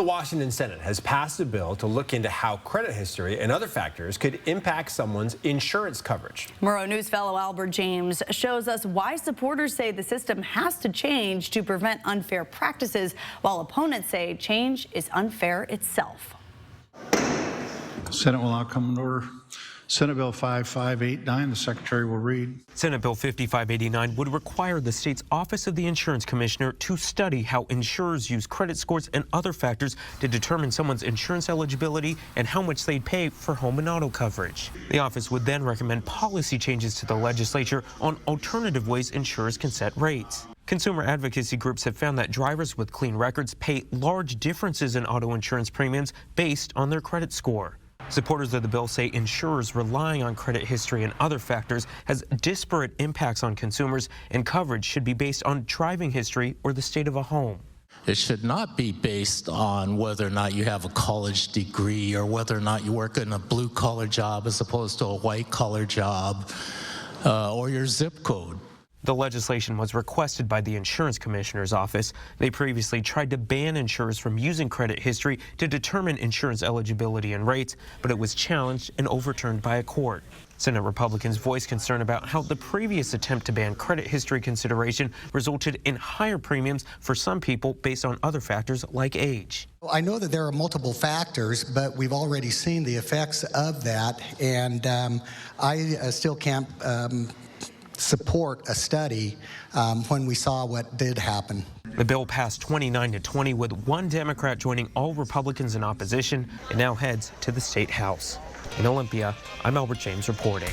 The Washington Senate has passed a bill to look into how credit history and other factors could impact someone's insurance coverage. Murrow News fellow Albert James shows us why supporters say the system has to change to prevent unfair practices, while opponents say change is unfair itself. The Senate will now come to order. Senate Bill 5589, the Secretary will read. Senate Bill 5589 would require the state's Office of the Insurance Commissioner to study how insurers use credit scores and other factors to determine someone's insurance eligibility and how much they'd pay for home and auto coverage. The office would then recommend policy changes to the legislature on alternative ways insurers can set rates. Consumer advocacy groups have found that drivers with clean records pay large differences in auto insurance premiums based on their credit score. Supporters of the bill say insurers relying on credit history and other factors has disparate impacts on consumers, and coverage should be based on driving history or the state of a home. It should not be based on whether or not you have a college degree or whether or not you work in a blue-collar job as opposed to a white-collar job or your zip code. The legislation was requested by the Insurance Commissioner's office. They previously tried to ban insurers from using credit history to determine insurance eligibility and rates, but it was challenged and overturned by a court. Senate Republicans voiced concern about how the previous attempt to ban credit history consideration resulted in higher premiums for some people based on other factors like age. I know that there are multiple factors, but we've already seen the effects of that, and I still can't support a study when we saw what did happen. The bill passed 29-20 with one Democrat joining all Republicans in opposition and now heads to the State House. In Olympia, I'm Albert James reporting.